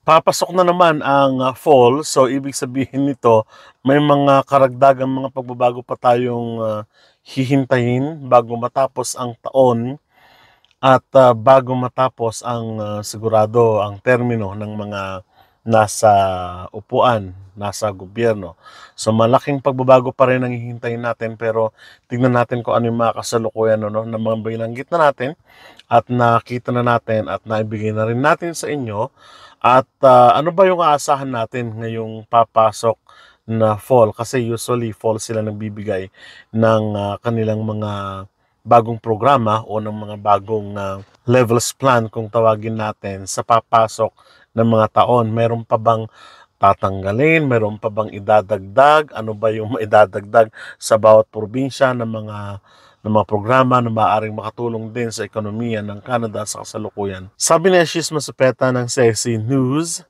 Papasok na naman ang fall, so ibig sabihin nito may mga karagdagang mga pagbabago pa tayong hihintayin bago matapos ang taon at bago matapos ang sigurado ang termino ng mga nasa upuan, nasa gobyerno. So malaking pagbabago pa rin ang hihintayin natin, pero tignan natin kung ano yung mga kasalukuyan na mga binanggit na natin at nakita na natin at naibigay na rin natin sa inyo. At ano ba yung aasahan natin ngayong papasok na fall? Kasi usually fall sila nagbibigay ng kanilang mga bagong programa o ng mga bagong levels plan kung tawagin natin sa papasok ng mga taon. Meron pa bang tatanggalin? Meron pa bang idadagdag? Ano ba yung maidadagdag sa bawat probinsya ng mga programa na maaaring makatulong din sa ekonomiya ng Canada sa kasalukuyan? Sabi ni Ashish Masupeta ng CSC News,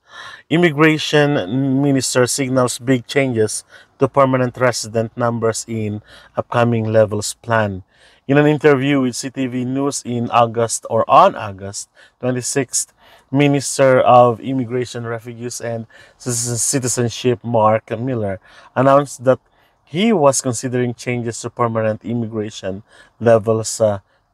Immigration Minister signals big changes to permanent resident numbers in upcoming levels plan. In an interview with CTV News on August 26th, Minister of Immigration, Refugees, and Citizenship Mark Miller announced that he was considering changes to permanent immigration levels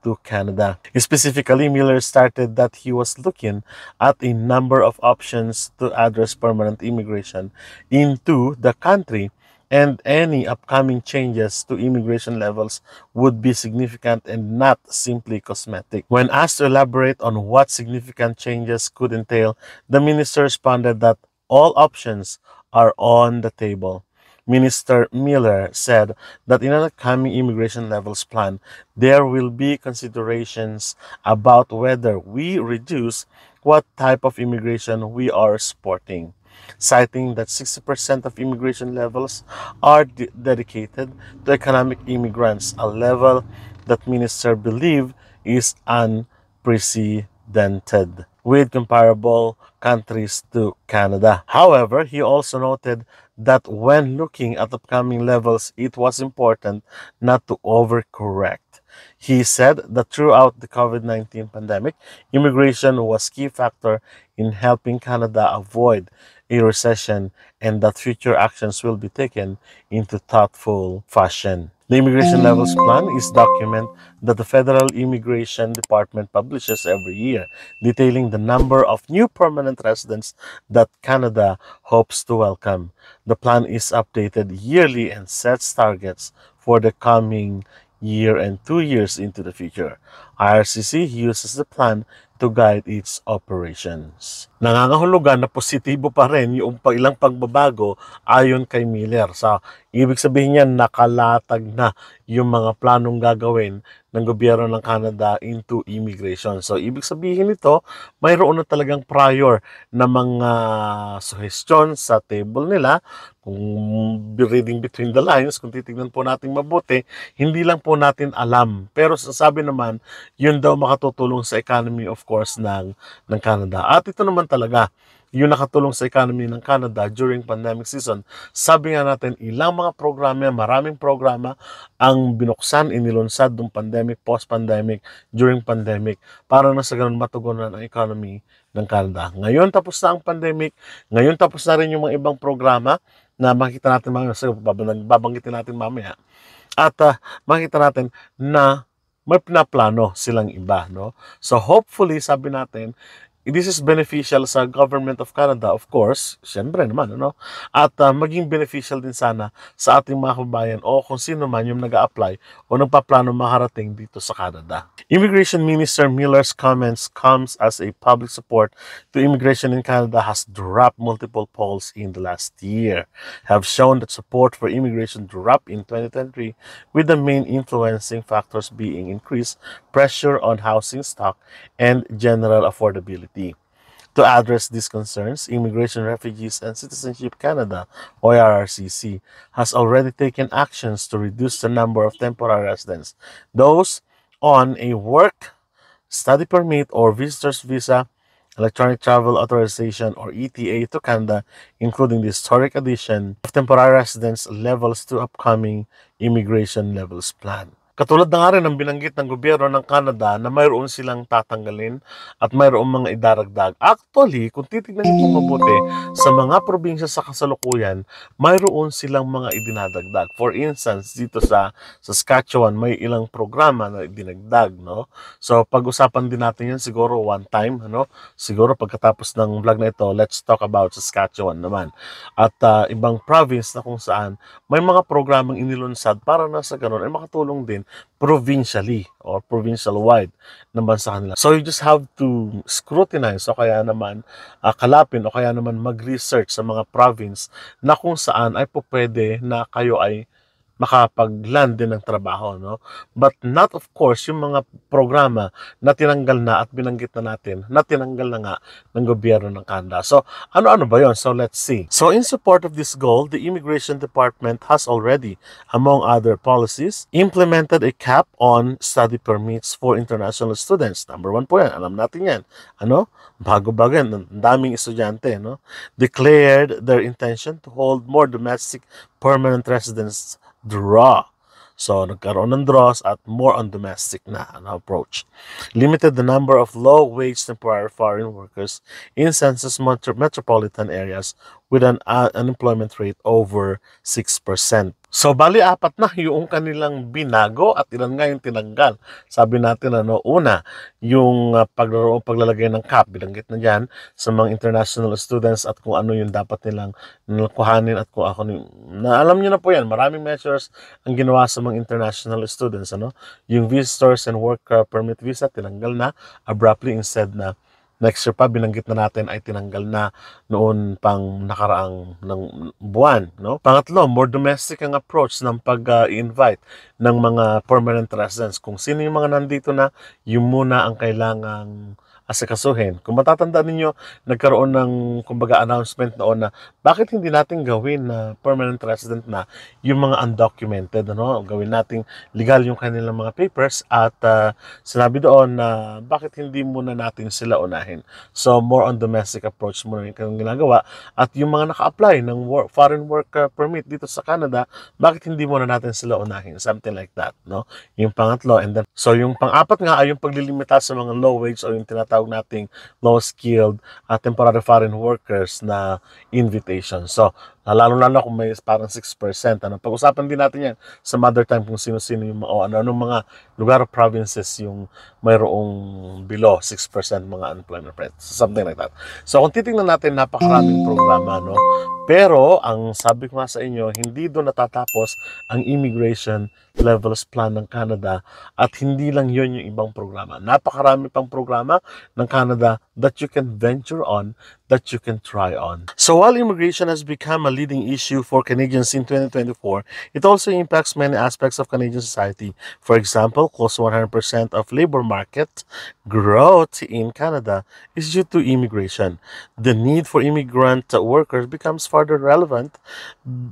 to Canada. Specifically, Miller stated that he was looking at a number of options to address permanent immigration into the country, and any upcoming changes to immigration levels would be significant and not simply cosmetic. When asked to elaborate on what significant changes could entail, the minister responded that all options are on the table. Minister Miller said that in an upcoming immigration levels plan, there will be considerations about whether we reduce what type of immigration we are supporting, citing that 60% of immigration levels are dedicated to economic immigrants, a level that minister believe is unprecedented with comparable countries to Canada. However, he also noted that when looking at upcoming levels, it was important not to overcorrect. He said that throughout the COVID-19 pandemic, immigration was a key factor in helping Canada avoid a recession, and that future actions will be taken into thoughtful fashion. The Immigration Levels Plan is a document that the Federal Immigration Department publishes every year, detailing the number of new permanent residents that Canada hopes to welcome. The plan is updated yearly and sets targets for the coming year and 2 years into the future. IRCC uses the plan to guide its operations. Nangangahulugan na positibo pa rin yung ilang pagbabago ayon kay Miller. Sa ibig sabihin niyan, nakalatag na yung mga planong gagawin ng gobyerno ng Canada into immigration. So ibig sabihin nito, mayroon na talagang prior na mga suggestion sa table nila. Kung reading between the lines, kung titignan po natin mabuti, hindi lang po natin alam. Pero sasabi naman, yun daw makatutulong sa economy of course ng Canada. At ito naman talaga yung nakatulong sa economy ng Canada during pandemic season. Sabi nga natin, ilang mga programa, maraming programa ang binuksan, inilunsad ng pandemic, post-pandemic, during pandemic, para na sa ganun matugunan ang economy ng Canada. Ngayon tapos na ang pandemic, ngayon tapos na rin yung mga ibang programa na makita natin mamaya, babanggitin natin mamaya. At makita natin na may pinaplano silang iba, no? So hopefully, sabi natin, this is beneficial sa government of Canada, of course, siyempre naman, ano? At maging beneficial din sana sa ating mga kababayan o kung sino man yung nag-a-apply o nagpaplano makarating dito sa Canada. Immigration Minister Miller's comments comes as a public support to immigration in Canada has dropped. Multiple polls in the last year have shown that support for immigration dropped in 2023, with the main influencing factors being increased pressure on housing stock and general affordability. To address these concerns, Immigration, Refugees, and Citizenship Canada, or IRCC, has already taken actions to reduce the number of temporary residents, those on a work, study permit, or visitor's visa, electronic travel authorization, or ETA to Canada, including the historic addition of temporary residence levels to upcoming immigration levels plan. Katulad na nga rin ng binanggit ng gobyerno ng Canada na mayroon silang tatanggalin at mayroong mga idaragdag. Actually, kung titignan niyo po mabuti, sa mga probinsya sa kasalukuyan, mayroon silang mga idinadagdag. For instance, dito sa Saskatchewan, may ilang programa na idinagdag, no? So, pag-usapan din natin yan siguro one time, ano? Siguro pagkatapos ng vlog na ito, let's talk about Saskatchewan naman. At ibang province na kung saan may mga programang inilunsad para na sa ganun ay makatulong din provincially or provincial-wide naman sa kanila. So you just have to scrutinize o kaya naman kalapin o kaya naman mag-research sa mga province na kung saan ay po pwede na kayo ay makapag-land din ng trabaho, no? But not of course yung mga programa na tinanggal na at binanggit na natin na tinanggal na nga ng gobyerno ng Canada. So, ano-ano ba yon? So, let's see. So, in support of this goal, the Immigration Department has already, among other policies, implemented a cap on study permits for international students. Number 1 po yan. Alam natin yan. Ano? Bago-bago yan. Ang daming estudyante, no? Declared their intention to hold more domestic permanent residents draw. So, nagkaroon ng draws at more on domestic na approach. Limited the number of low-wage temporary foreign workers in census metropolitan areas with an unemployment rate over 6%. So, bali apat na yung kanilang binago at ilan nga yung tinanggal. Sabi natin, una, yung paglalagay ng cap, binanggit na dyan, sa mga international students at kung ano yung dapat nilang kuhanin at kung ako, na alam nyo na po yan, maraming measures ang ginawa sa mga international students, yung visitors and work permit visa, tinanggal na abruptly instead na next year pa, binanggit na natin ay tinanggal na noon pang nakaraang ng buwan. No? Pangatlo, more domestic ang approach ng pag-invite ng mga permanent residents. Kung sino yung mga nandito na, yung muna ang kailangang asikasuhin. Kung matatandaan ninyo, nagkaroon ng kumbaga announcement noon na bakit hindi natin gawin na permanent resident na yung mga undocumented, gawin nating legal yung kanilang mga papers at sinabi doon na bakit hindi muna natin sila unahin. So more on domestic approach muna yung ginagawa at yung mga naka-apply ng foreign work permit dito sa Canada, bakit hindi muna natin sila unahin? Something like that, no? Yung pangatlo, and then so yung pang-apat nga ay yung paglilimita sa mga low wage o yung tinatawag nating low-skilled at temporary foreign workers na invitation. So, lalo-lalo kung may parang 6%. Pag-usapan din natin yan sa mother time kung sino-sino yung anong mga lugar o provinces yung mayroong below 6% mga unemployment rate. So, something like that. So, kung titingnan natin, napakaraming programa, no? Pero, ang sabi ko nga sa inyo, hindi doon natatapos ang immigration levels plan ng Canada at hindi lang yun yung ibang programa. Napakarami pang programa ng Canada that you can venture on, that you can try on. So while immigration has become a leading issue for Canadians in 2024, it also impacts many aspects of Canadian society. For example, close to 100% of labor market growth in Canada is due to immigration. The need for immigrant workers becomes further relevant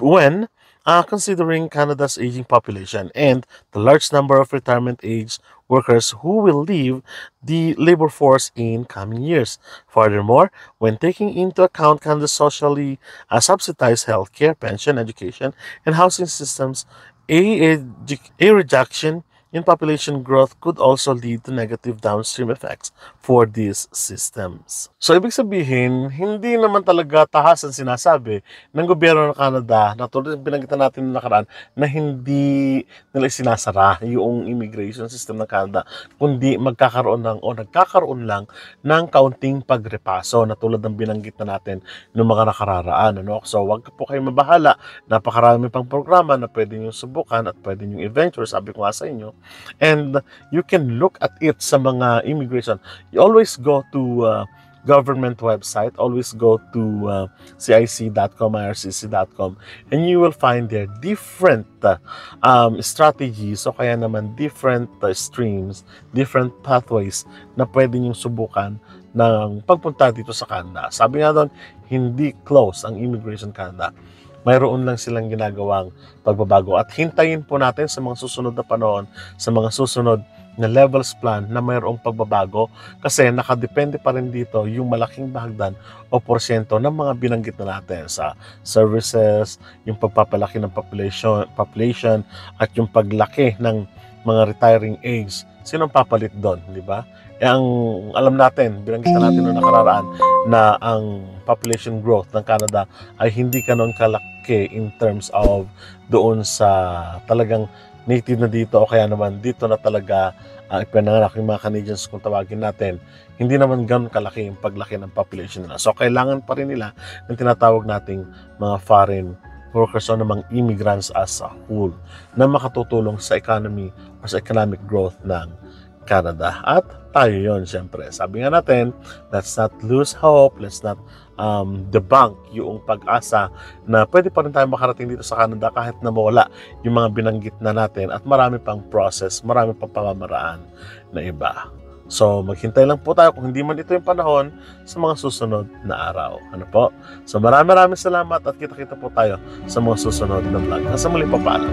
when considering Canada's aging population and the large number of retirement age workers who will leave the labor force in coming years. Furthermore, when taking into account Canada's socially subsidized healthcare, pension, education, and housing systems, a reduction in population growth could also lead to negative downstream effects for these systems. So, ibig sabihin, hindi naman talaga tahasan sinasabi ng gobyerno ng Canada na tulad ng pinagkitan natin ng nakaraan na hindi nila sinasara yung immigration system ng Canada, kundi magkakaroon o nagkakaroon lang ng kaunting pagrepaso na tulad ng binanggit na natin ng mga nakararaan. So, wag po kayo mabahala. Napakarami pang programa na pwede nyo subukan at pwede nyo i-venture, sabi ko nga sa inyo. And you can look at it sa mga immigration. You always go to government website, always go to cic.com, ircc.com, and you will find there different strategies o kaya naman different streams, different pathways na pwede niyong subukan ng pagpunta dito sa Canada. Sabi nga doon, hindi close ang Immigration Canada. Mayroon lang silang ginagawang pagbabago. At hintayin po natin sa mga susunod na panahon, sa mga susunod na levels plan na mayroong pagbabago kasi nakadepende pa rin dito yung malaking bahagdan o porsyento ng mga binanggit na natin sa services, yung pagpapalaki ng population at yung paglaki ng mga retiring age, sinong papalit doon, di ba? Ang alam natin, binanggit natin noong nakararaan na ang population growth ng Canada ay hindi ganon kalaki in terms of doon sa talagang native na dito o kaya naman dito na talaga ipinanganak yung mga Canadians kung tawagin natin, hindi naman ganon kalaki yung paglaki ng population nila. So kailangan pa rin nila ng tinatawag nating mga foreign workers o namang immigrants as a whole na makatutulong sa economy o sa economic growth ng Canada. At tayo yon, siyempre. Sabi nga natin, let's not lose hope, let's not debunk yung pag-asa na pwede pa rin tayo makarating dito sa Canada kahit na mawala yung mga binanggit na natin at marami pang process, marami pang pamamaraan na iba. So, maghintay lang po tayo kung hindi man ito yung panahon sa mga susunod na araw. Ano po? So, maraming salamat at kita-kita po tayo sa mga susunod na vlog. Sa muli, paalam.